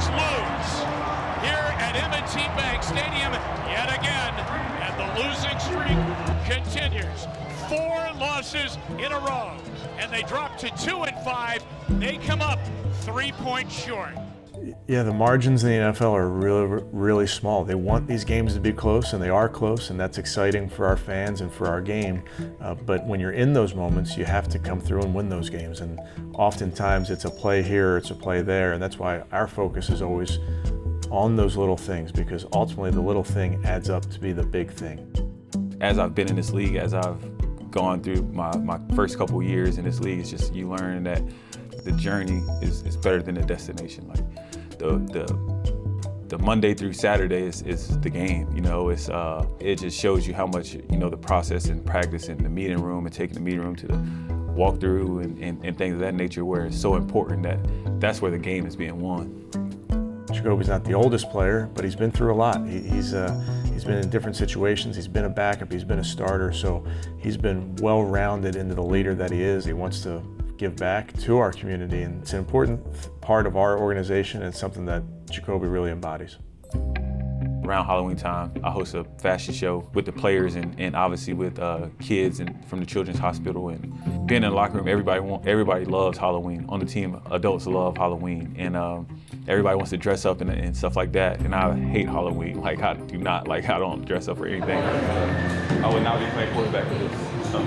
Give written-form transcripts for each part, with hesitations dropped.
Bengals lose here at M&T Bank Stadium yet again, and the losing streak continues. 4 losses in a row, and they drop to 2-5. They come up 3 points short. Yeah, the margins in the NFL are really, really small. They want these games to be close, and they are close, and that's exciting for our fans and for our game. But when you're in those moments, you have to come through and win those games. And oftentimes it's a play here, it's a play there, and that's why our focus is always on those little things, because ultimately the little thing adds up to be the big thing. As I've been in this league, as I've gone through my first couple years in this league, it's just you learn that the journey is better than the destination. Like the Monday through Saturday is the game. You know, it just shows you how much, you know, the process and practice in the meeting room and taking the meeting room to the walkthrough and things of that nature, where it's so important that's where the game is being won. Jacoby's not the oldest player, but he's been through a lot. He's been in different situations. He's been a backup, he's been a starter, so he's been well-rounded into the leader that he is. He wants to give back to our community, and it's an important part of our organization, and it's something that Jacoby really embodies. Around Halloween time, I host a fashion show with the players and obviously with kids and from the Children's Hospital. And being in the locker room, everybody loves Halloween. On the team, adults love Halloween, and everybody wants to dress up and stuff like that. And I hate Halloween. Like, I do not. Like, I don't dress up for anything. I would not be playing quarterback for this. So.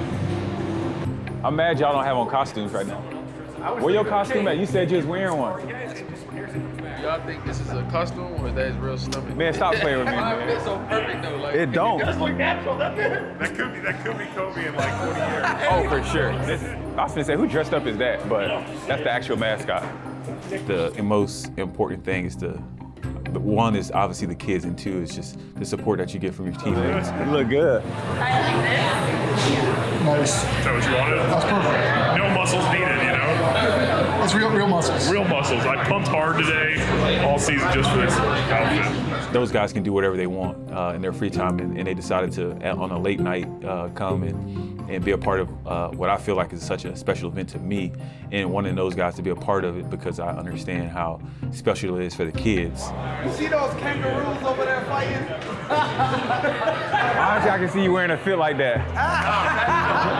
I'm mad y'all don't have on costumes right now. Where your costume at? You said you was wearing one. Y'all think this is a costume or that is real stomach? Man, stop playing with me, man. It's so perfect though. Like, it don't. It does look natural, doesn't it? That could be Kobe in like 40 years. Oh, for sure. I was gonna say, who dressed up as that? But that's the actual mascot. The most important thing is the one is obviously the kids, and two is just the support that you get from your teammates. You look good. Nice. Is that what you wanted? That's perfect. No muscles needed, you know? It's real muscles. Real muscles. I pumped hard today, all season, just for this outfit. Those guys can do whatever they want in their free time, and they decided to, on a late night, come and be a part of what I feel like is such a special event to me, and wanting those guys to be a part of it because I understand how special it is for the kids. You see those kangaroos over there fighting? Honestly, I can see you wearing a fit like that.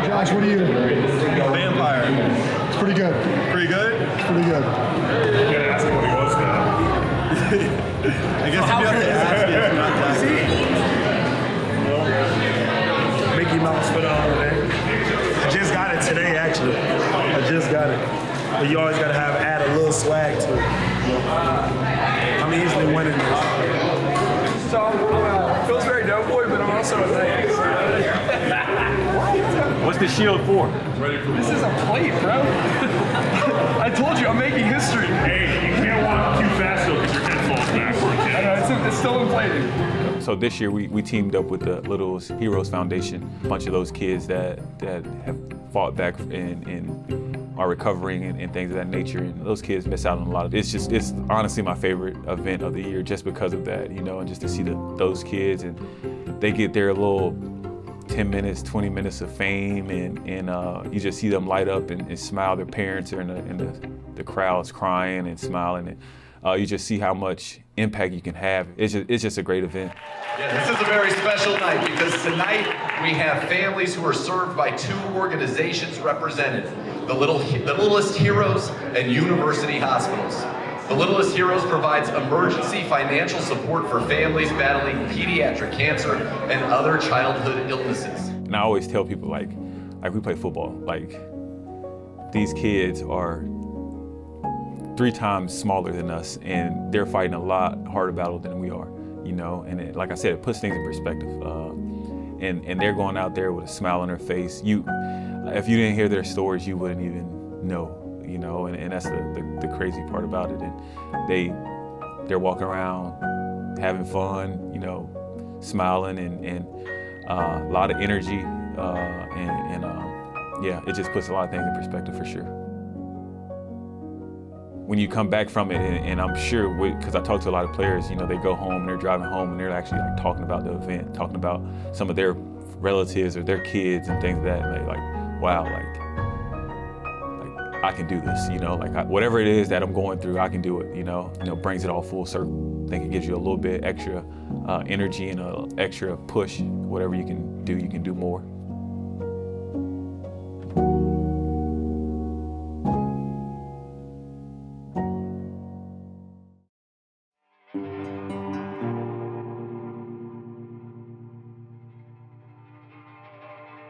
Josh, what are you? Vampire. It's pretty good. Pretty good? It's pretty good. You gotta ask him what he was now. I guess you have to ask it. It's not that. Mickey Mouse put on today. I just got it today, actually. I just got it. But you always gotta add a little swag to it. I'm easily winning this. So feels very doughboy, but I'm also a knight. What's the shield for? This is a plate, bro. I told you, I'm making history. Hey, you can't walk too fast though because your head falls backwards. I know, it's still inflating. So this year we teamed up with the Little Heroes Foundation, a bunch of those kids that have fought back and are recovering and things of that nature. And those kids miss out on a lot of it. It's honestly my favorite event of the year just because of that, you know, and just to see those kids and they get their little 10 minutes, 20 minutes of fame, and you just see them light up and smile. Their parents are in the crowds crying and smiling, and you just see how much impact you can have. It's just a great event. Yeah, this is a very special night because tonight we have families who are served by 2 organizations represented, the Littlest Heroes and University Hospitals. The Littlest Heroes provides emergency financial support for families battling pediatric cancer and other childhood illnesses. And I always tell people, like we play football, like these kids are 3 times smaller than us, and they're fighting a lot harder battle than we are, you know? And like I said, it puts things in perspective. And they're going out there with a smile on their face. If you didn't hear their stories, you wouldn't even know. You know, and that's the crazy part about it. And they're walking around having fun, you know, smiling and a lot of energy, yeah, it just puts a lot of things in perspective for sure. When you come back from it, and I'm sure, because I talk to a lot of players, you know, they go home and they're driving home and they're actually like talking about the event, talking about some of their relatives or their kids and things like that. And they're like, wow, like I can do this, like whatever it is that I'm going through, I can do it, brings it all full circle. I think it gives you a little bit extra energy and an extra push. Whatever you can do more.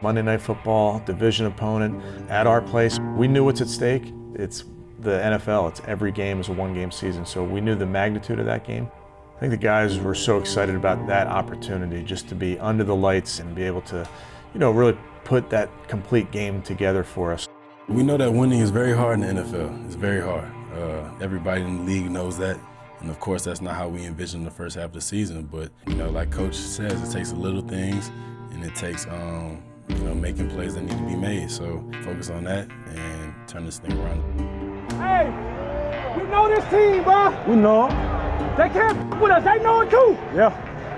Monday Night Football, division opponent, at our place. We knew what's at stake. It's the NFL. It's every game is a one-game season, so we knew the magnitude of that game. I think the guys were so excited about that opportunity just to be under the lights and be able to, really put that complete game together for us. We know that winning is very hard in the NFL. It's very hard. Everybody in the league knows that. And of course, that's not how we envision the first half of the season. But, like Coach says, it takes the little things and it takes, making plays that need to be made. So focus on that and turn this thing around. Hey, we know this team, bro. We know. They can't f with us. They know it too. Yeah.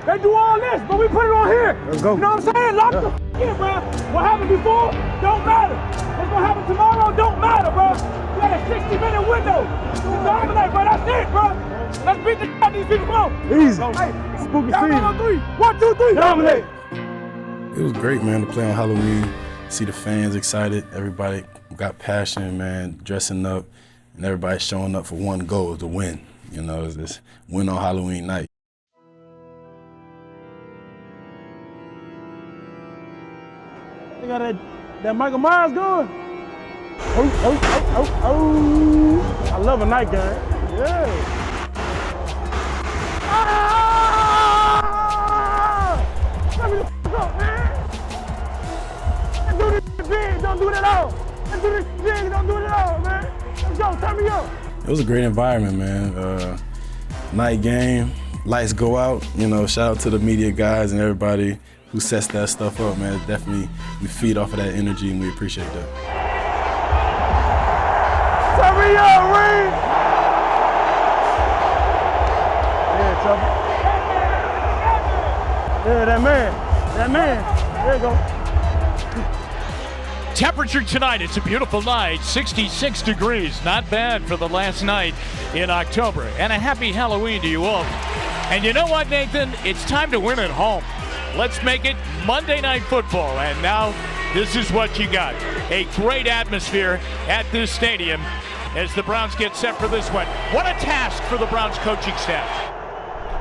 They do all this, but we put it on here. Let's go. You know what I'm saying? Lock the f in, bro. What happened before don't matter. What's gonna happen tomorrow don't matter, bro. We got a 60-minute window to dominate, bro. That's it, bro. Let's beat the out these people. Come on. Easy. Hey, spooky season. On 3. 1, 2, 3. Dominate. It was great, man, to play on Halloween, see the fans excited. Everybody got passion, man, dressing up, and everybody showing up for one goal, to win. It's this win on Halloween night. They got that Michael Myers going. Oh. I love a night game. Yeah. Let me the f up, man. Let's do this big, don't do it at all. Let's do this big, don't do it at all, man. Let's go, turn me up. It was a great environment, man. Night game, lights go out. Shout out to the media guys and everybody who sets that stuff up, man. Definitely, we feed off of that energy and we appreciate that. Turn me up, Reed. Yeah, Chubby. Yeah, that man. There you go. Temperature tonight, it's a beautiful night, 66 degrees. Not bad for the last night in October. And a happy Halloween to you all. And you know what, Nathan? It's time to win at home. Let's make it Monday Night Football. And now, this is what you got. A great atmosphere at this stadium as the Browns get set for this one. What a task for the Browns coaching staff.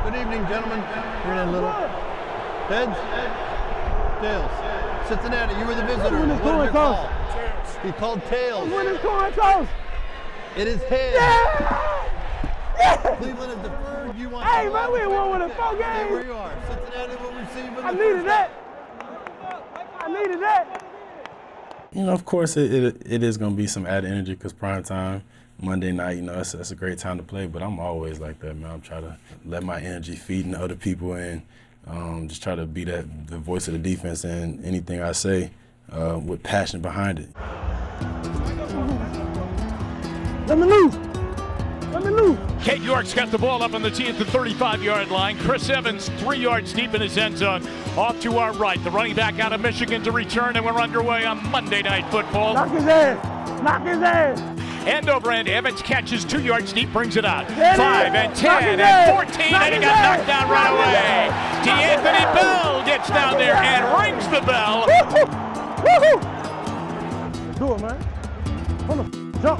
Good evening, gentlemen. Here in a little. Heads, tails. Cincinnati, you were the visitor. What did you call? He called tails. When is coin toss? It is heads. Yeah! Cleveland is deferred. You want? Hey, man, we won with a 4 game. Stay where you are. Cincinnati will receive in the I needed that. Of course, it is going to be some added energy because prime time, Monday night, it's a great time to play. But I'm always like that, man. I'm trying to let my energy feed into other people and just try to be the voice of the defense and anything I say with passion behind it. Let me loose. Kate York's got the ball up on the tee at the 35-yard line. Chris Evans 3 yards deep in his end zone. Off to our right, the running back out of Michigan to return, and we're underway on Monday Night Football. Knock his ass. End over end, Evans catches 2 yards deep, brings it out. There 5 it and is. 10 and 14, and he got knocked down right away. D'Anthony Bell gets down there and rings the bell. Woo-hoo. Do it, man. Hold on. Jump.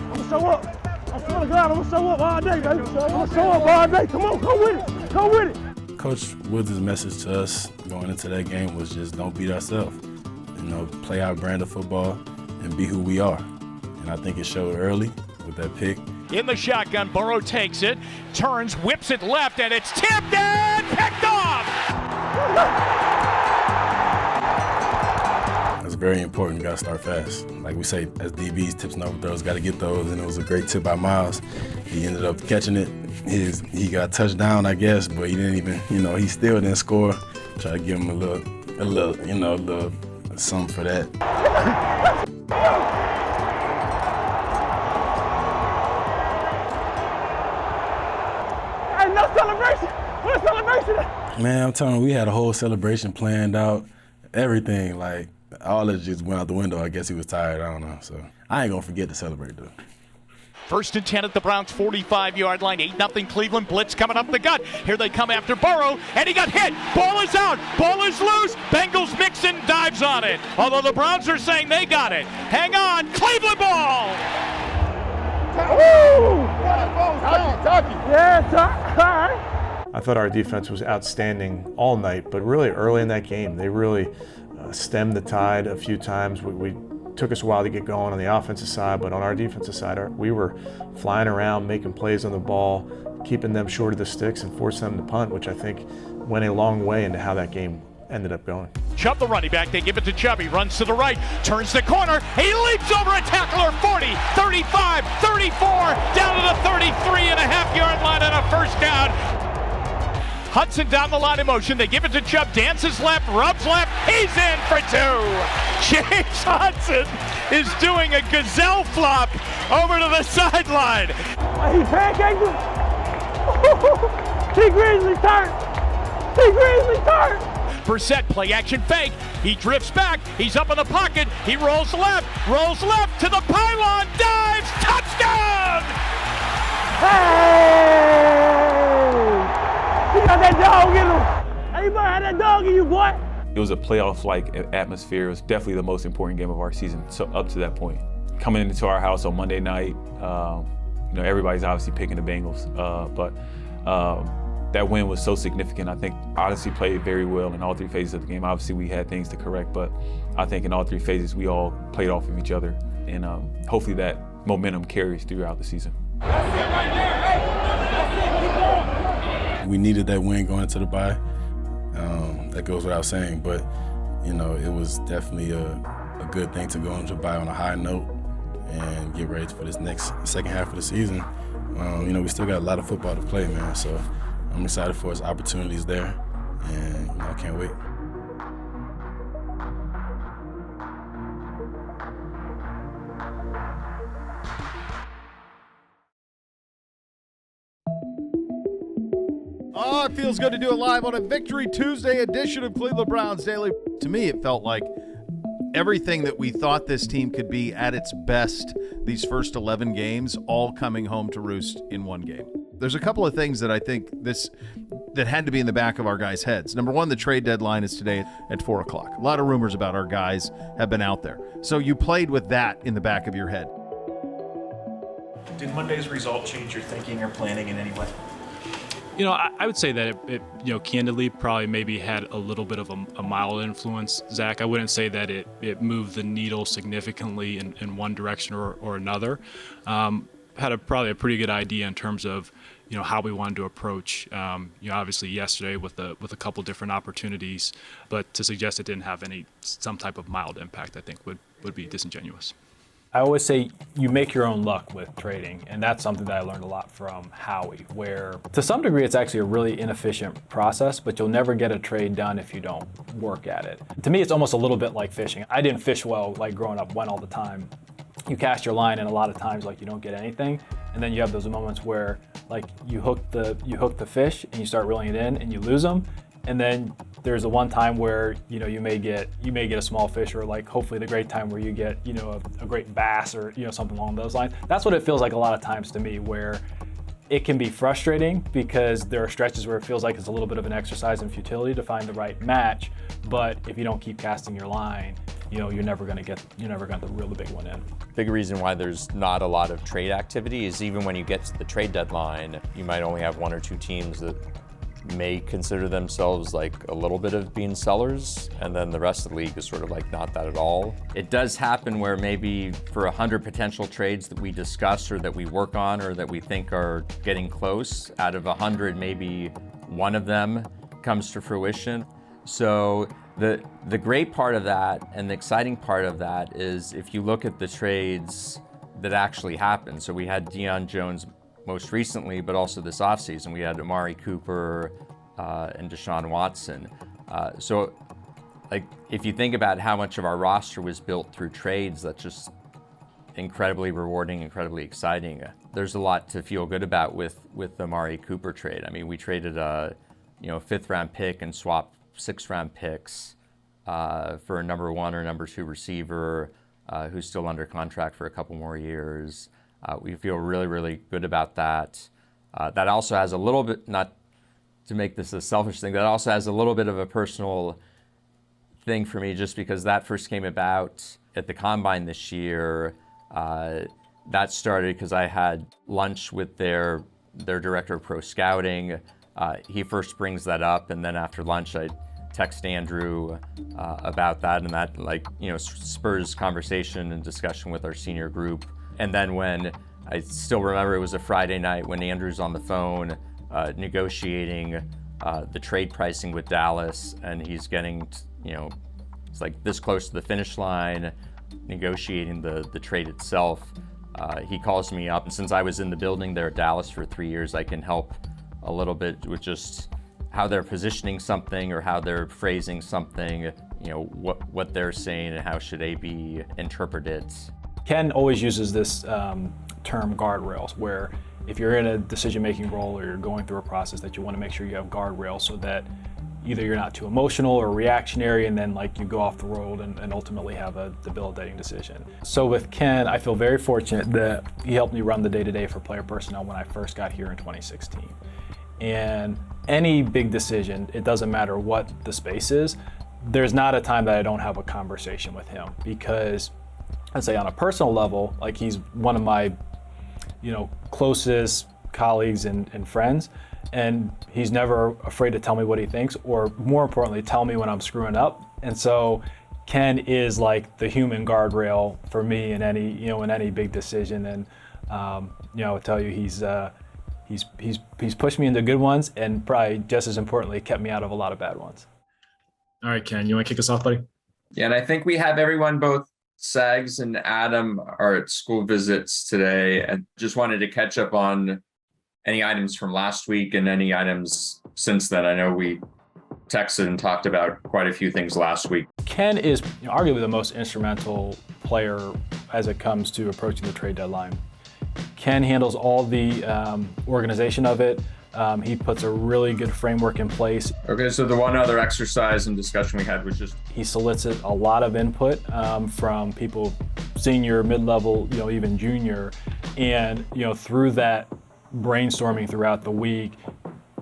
I'm gonna show up. I swear to God, I'm gonna show up all day, baby. I'm gonna show up all day. Come on, come with it. Coach Woods' message to us going into that game was just don't beat ourselves. Play our brand of football and be who we are. And I think it showed early with that pick. In the shotgun, Burrow takes it, turns, whips it left, and it's tipped and picked off. It's very important. You got to start fast. Like we say, as DBs, tips and overthrows, got to get those. And it was a great tip by Miles. He ended up catching it. He got a touchdown, I guess, but he didn't even, he still didn't score. Try to give him a little something for that. Hey, no celebration. What a celebration. Man, I'm telling you, we had a whole celebration planned out, everything. Like, all of it just went out the window. I guess he was tired, I don't know. So I ain't gonna forget to celebrate, though. 1st and 10 at the Browns' 45-yard line. 8-0 Cleveland. Blitz coming up the gut. Here they come after Burrow, and he got hit. Ball is out. Ball is loose. Bengals Mixon dives on it. Although the Browns are saying they got it. Hang on. Cleveland ball. Woo! Tucky. Yeah, all right. I thought our defense was outstanding all night, but really early in that game, they really stemmed the tide a few times. We took us a while to get going on the offensive side, but on our defensive side, we were flying around, making plays on the ball, keeping them short of the sticks and forcing them to punt, which I think went a long way into how that game ended up going. Chubb, the running back, they give it to Chubb. He runs to the right, turns the corner. He leaps over a tackler, 40, 35, 34, down to the 33.5-yard line and a first down. Hudson down the line in motion. They give it to Chubb. Dances left, rubs left. He's in for 2. James Hudson is doing a gazelle flop over to the sideline. He pancaked him. T. Grizzly turn. T. Grizzly turn. Brissett, play action fake. He drifts back. He's up in the pocket. He rolls left to the pylon. Dives. Touchdown. Hey! You got that dog in him. Hey, you better have that dog in you, boy. It was a playoff-like atmosphere. It was definitely the most important game of our season, so up to that point. Coming into our house on Monday night, everybody's obviously picking the Bengals, but that win was so significant. I think Odyssey played very well in all 3 phases of the game. Obviously, we had things to correct, but I think in all 3 phases, we all played off of each other, and hopefully that momentum carries throughout the season. We needed that win going into the bye. That goes without saying, but it was definitely a good thing to go into the bye on a high note and get ready for this next second half of the season. We still got a lot of football to play, man. So I'm excited for his opportunities there, and I can't wait. Oh, it feels good to do it live on a Victory Tuesday edition of Cleveland Browns Daily. To me, it felt like everything that we thought this team could be at its best these first 11 games, all coming home to roost in one game. There's a couple of things that I think that had to be in the back of our guys' heads. Number one, the trade deadline is today at 4 o'clock. A lot of rumors about our guys have been out there. So you played with that in the back of your head. Did Monday's result change your thinking or planning in any way? I would say that it candidly probably maybe had a little bit of a mild influence, Zach. I wouldn't say that it moved the needle significantly in one direction or another. Had probably a pretty good idea in terms of, how we wanted to approach, obviously yesterday with a couple different opportunities, but to suggest it didn't have some type of mild impact, I think would be disingenuous. I always say you make your own luck with trading, and that's something that I learned a lot from Howie, where to some degree it's actually a really inefficient process, but you'll never get a trade done if you don't work at it. To me, it's almost a little bit like fishing. I didn't fish well, like growing up, went all the time. You cast your line, and a lot of times you don't get anything, and then you have those moments where you hook the fish and you start reeling it in and you lose them. And then there's the one time where you may get a small fish, or hopefully the great time where you get a great bass or something along those lines. That's what it feels like a lot of times to me, where it can be frustrating because there are stretches where it feels like it's a little bit of an exercise in futility to find the right match. But if you don't keep casting your line, you're never going to reel the big one in. Big reason why there's not a lot of trade activity is even when you get to the trade deadline, you might only have 1 or 2 teams that may consider themselves a little bit of being sellers, and then the rest of the league is sort of not that at all. It does happen where maybe for 100 potential trades that we discuss or that we work on or that we think are getting close, out of 100, maybe 1 of them comes to fruition. So the great part of that and the exciting part of that is if you look at the trades that actually happened. So we had Deion Jones most recently, but also this offseason, we had Amari Cooper and Deshaun Watson. So if you think about how much of our roster was built through trades, that's just incredibly rewarding, incredibly exciting. There's a lot to feel good about with the Amari Cooper trade. I mean, we traded fifth round pick and swap 6th round picks for a number 1 or number 2 receiver who's still under contract for a couple more years. We feel really, really good about that. That also has a little bit, not to make this a selfish thing, that also has a little bit of a personal thing for me, just because that first came about at the Combine this year. That started because I had lunch with their director of pro scouting. He first brings that up, and then after lunch I text Andrew about that, and that spurs conversation and discussion with our senior group. And then when I still remember, it was a Friday night when Andrew's on the phone negotiating the trade pricing with Dallas, and he's getting it's like this close to the finish line, negotiating the trade itself. He calls me up, and since I was in the building there at Dallas for 3 years, I can help a little bit with just how they're positioning something or how they're phrasing something, what they're saying and how should they be interpreted. Ken always uses this term guardrails, where if you're in a decision-making role or you're going through a process, that you want to make sure you have guardrails so that either you're not too emotional or reactionary and then you go off the road and ultimately have a debilitating decision. So with Ken, I feel very fortunate that he helped me run the day-to-day for player personnel when I first got here in 2016. And any big decision, it doesn't matter what the space is, there's not a time that I don't have a conversation with him, because I'd say on a personal level, he's one of my closest colleagues and friends, and he's never afraid to tell me what he thinks, or more importantly, tell me when I'm screwing up. And so Ken is like the human guardrail for me in any big decision. And I'll tell you, he's pushed me into good ones, and probably just as importantly, kept me out of a lot of bad ones. All right, Ken, you want to kick us off, buddy? Yeah, and I think we have everyone, both Sags and Adam, are at school visits today, and just wanted to catch up on any items from last week and any items since then. I know we texted and talked about quite a few things last week. Ken is arguably the most instrumental player as it comes to approaching the trade deadline. Ken handles all the organization of it. He puts a really good framework in place. Okay, so the one other exercise and discussion we had was just... He solicits a lot of input from people, senior, mid-level, even junior. And, through that brainstorming throughout the week,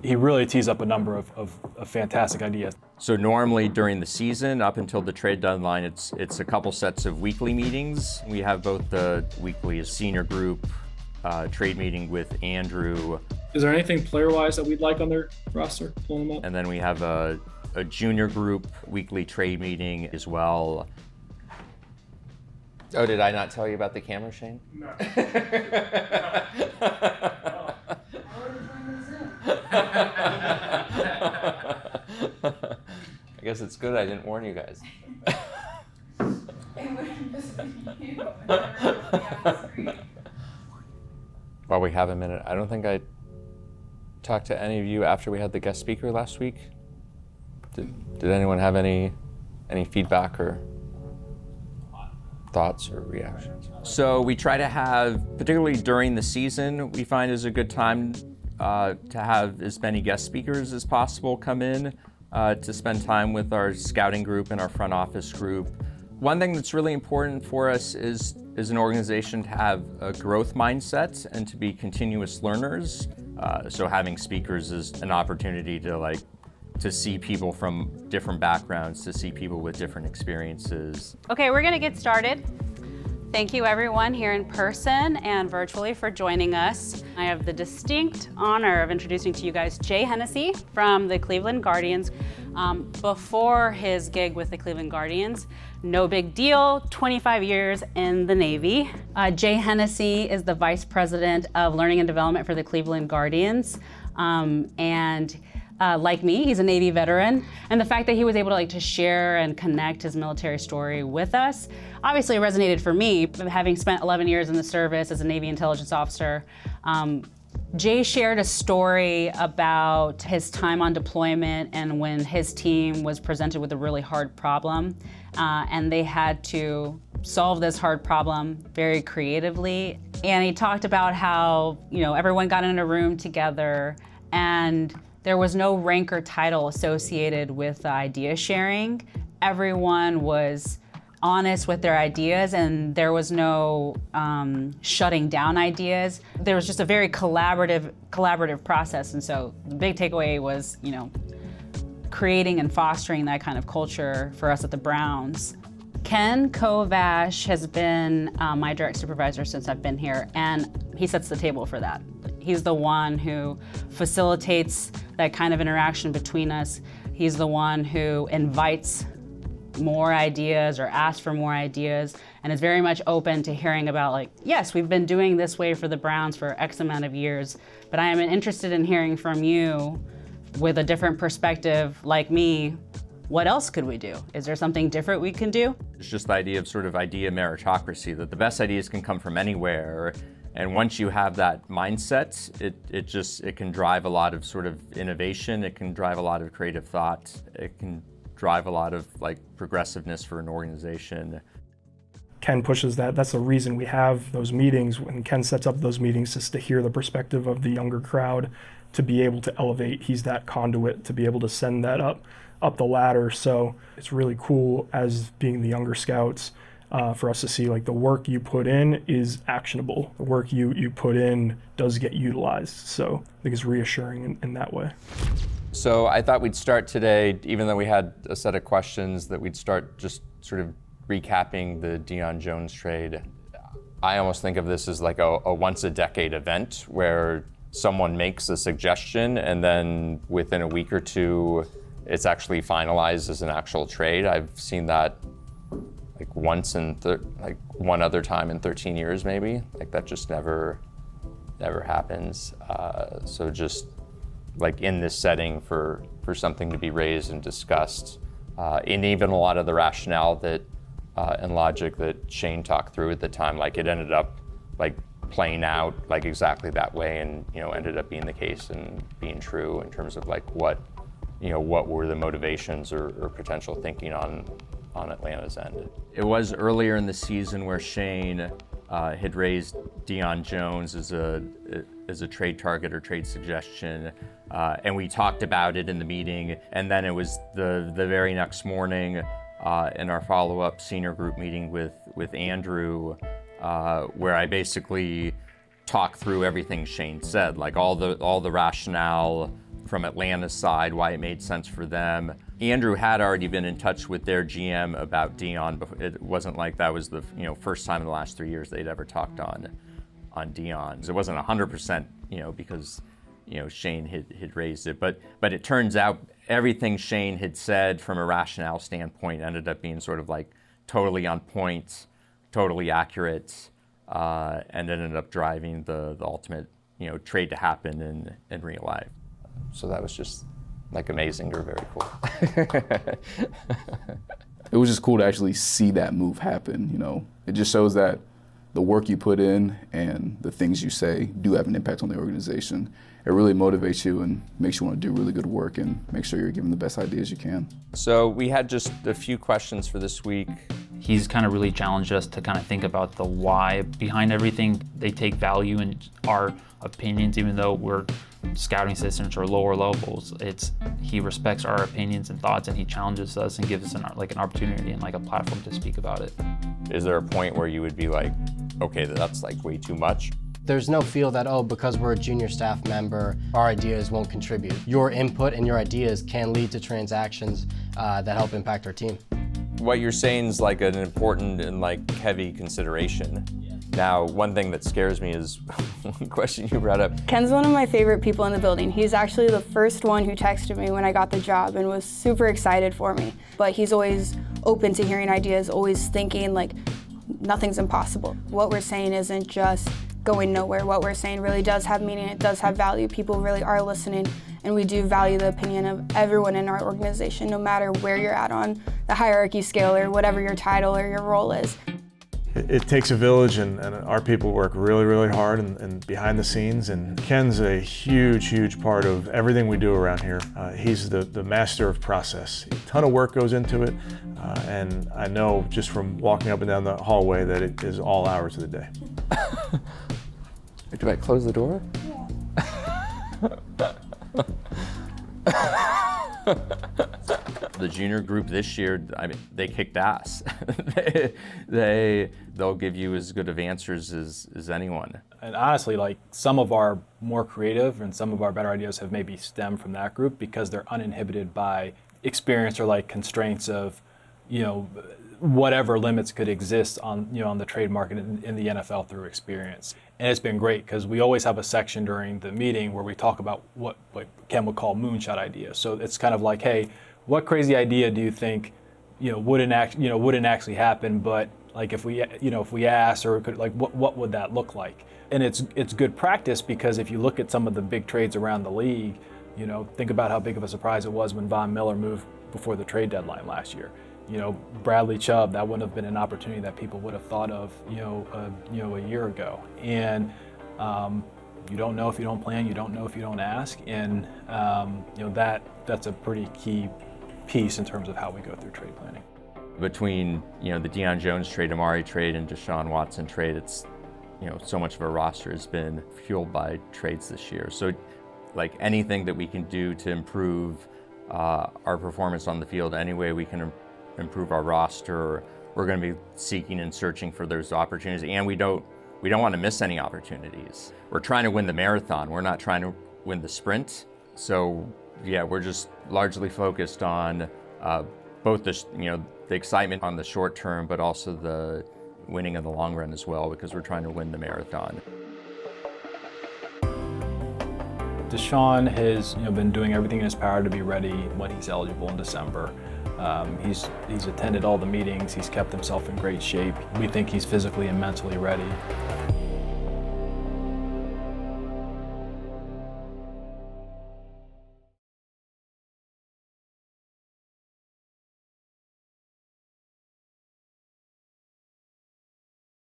he really tees up a number of fantastic ideas. So normally during the season, up until the trade deadline, it's a couple sets of weekly meetings. We have both the weekly senior group trade meeting with Andrew. Is there anything player-wise that we'd like on their roster? Pulling them up. And then we have a junior group weekly trade meeting as well. Oh, did I not tell you about the camera, Shane? No. I guess it's good I didn't warn you guys. While we have a minute, I don't think I talked to any of you after we had the guest speaker last week. Did anyone have any feedback or thoughts or reactions? So we try to have, particularly during the season, we find is a good time to have as many guest speakers as possible come in to spend time with our scouting group and our front office group. One thing that's really important for us is an organization to have a growth mindset and to be continuous learners. So having speakers is an opportunity to see people from different backgrounds, to see people with different experiences. Okay, we're gonna get started. Thank you everyone here in person and virtually for joining us. I have the distinct honor of introducing to you guys Jay Hennessy from the Cleveland Guardians. Before his gig with the Cleveland Guardians, no big deal, 25 years in the Navy. Jay Hennessy is the Vice President of Learning and Development for the Cleveland Guardians. Like me, he's a Navy veteran. And the fact that he was able to share and connect his military story with us obviously resonated for me, having spent 11 years in the service as a Navy intelligence officer. Jay shared a story about his time on deployment and when his team was presented with a really hard problem, and they had to solve this hard problem very creatively. And he talked about how, everyone got in a room together and There was no rank or title associated with idea sharing. Everyone was honest with their ideas, and there was no shutting down ideas. There was just a very collaborative process, and so the big takeaway was, creating and fostering that kind of culture for us at the Browns. Ken Kovash has been my direct supervisor since I've been here, and he sets the table for that. He's the one who facilitates that kind of interaction between us. He's the one who invites more ideas or asks for more ideas, and is very much open to hearing about, yes, we've been doing this way for the Browns for X amount of years, but I am interested in hearing from you with a different perspective like me. What else could we do? Is there something different we can do? It's just the idea of sort of idea meritocracy, that the best ideas can come from anywhere. And once you have that mindset, it can drive a lot of sort of innovation. It can drive a lot of creative thought. It can drive a lot of progressiveness for an organization. Ken pushes that. That's the reason we have those meetings. When Ken sets up those meetings, is to hear the perspective of the younger crowd, to be able to elevate. He's that conduit to be able to send that up the ladder. So it's really cool as being the younger scouts for us to see the work you put in is actionable. The work you put in does get utilized. So I think it's reassuring in that way. So I thought we'd start today, even though we had a set of questions, that we'd start just sort of recapping the Deion Jones trade. I almost think of this as a once a decade event where someone makes a suggestion and then within a week or two, it's actually finalized as an actual trade. I've seen that once in one other time in 13 years maybe. That just never happens. So just in this setting for something to be raised and discussed, and even a lot of the rationale that and logic that Shane talked through at the time, it ended up playing out exactly that way, and ended up being the case and being true in terms of what were the motivations or potential thinking on Atlanta's end. It was earlier in the season where Shane had raised Deion Jones as a trade target or trade suggestion, and we talked about it in the meeting. And then it was the very next morning in our follow-up senior group meeting with Andrew, where I basically talked through everything Shane said, all the rationale from Atlanta's side, why it made sense for them. Andrew had already been in touch with their GM about Deion. It wasn't like that was the first time in the last 3 years they'd ever talked on Deion. It wasn't 100%, because Shane had raised it, but it turns out everything Shane had said from a rationale standpoint ended up being sort of totally on point, totally accurate, and ended up driving the ultimate trade to happen in real life. So that was just amazing or very cool. It was just cool to actually see that move happen. It just shows that the work you put in and the things you say do have an impact on the organization. It really motivates you and makes you want to do really good work and make sure you're giving the best ideas you can. So we had just a few questions for this week. He's kind of really challenged us to kind of think about the why behind everything. They take value in our opinions, even though we're scouting assistants or lower levels. He respects our opinions and thoughts, and he challenges us and gives us an opportunity and a platform to speak about it. Is there a point where you would be okay, that's way too much? There's no feel that, because we're a junior staff member, our ideas won't contribute. Your input and your ideas can lead to transactions that help impact our team. What you're saying is an important and heavy consideration. Now, one thing that scares me is one question you brought up. Ken's one of my favorite people in the building. He's actually the first one who texted me when I got the job and was super excited for me. But he's always open to hearing ideas, always thinking nothing's impossible. What we're saying isn't just going nowhere. What we're saying really does have meaning, it does have value. People really are listening, and we do value the opinion of everyone in our organization, no matter where you're at on the hierarchy scale or whatever your title or your role is. It takes a village, and our people work really, really hard and behind the scenes, and Ken's a huge part of everything we do around here. He's the master of process. A ton of work goes into it, and I know just from walking up and down the hallway that it is all hours of the day. Do I close the door? The junior group this year, I mean, they kicked ass. They'll give you as good of answers as anyone. And honestly, like some of our more creative and some of our better ideas have maybe stemmed from that group because they're uninhibited by experience or like constraints of, whatever limits could exist on, on the trade market in the NFL through experience. And it's been great because we always have a section during the meeting where we talk about what Ken would call moonshot ideas. So it's kind of like, hey, what crazy idea do you think, wouldn't actually happen, but like if we asked or could, like what would that look like? And it's good practice because if you look at some of the big trades around the league, think about how big of a surprise it was when Von Miller moved before the trade deadline last year. Bradley Chubb, that wouldn't have been an opportunity that people would have thought of, a year ago. And you don't know if you don't plan, you don't know if you don't ask, and that's a pretty key piece in terms of how we go through trade planning. Between the Deion Jones trade, Amari trade, and Deshaun Watson trade, it's so much of our roster has been fueled by trades this year. So, like anything that we can do to improve our performance on the field, any way we can improve our roster, we're going to be seeking and searching for those opportunities, and we don't want to miss any opportunities. We're trying to win the marathon. We're not trying to win the sprint. So yeah, we're just largely focused on both the excitement on the short term, but also the winning in the long run as well, because we're trying to win the marathon. Deshaun has been doing everything in his power to be ready when he's eligible in December. He's attended all the meetings. He's kept himself in great shape. We think he's physically and mentally ready.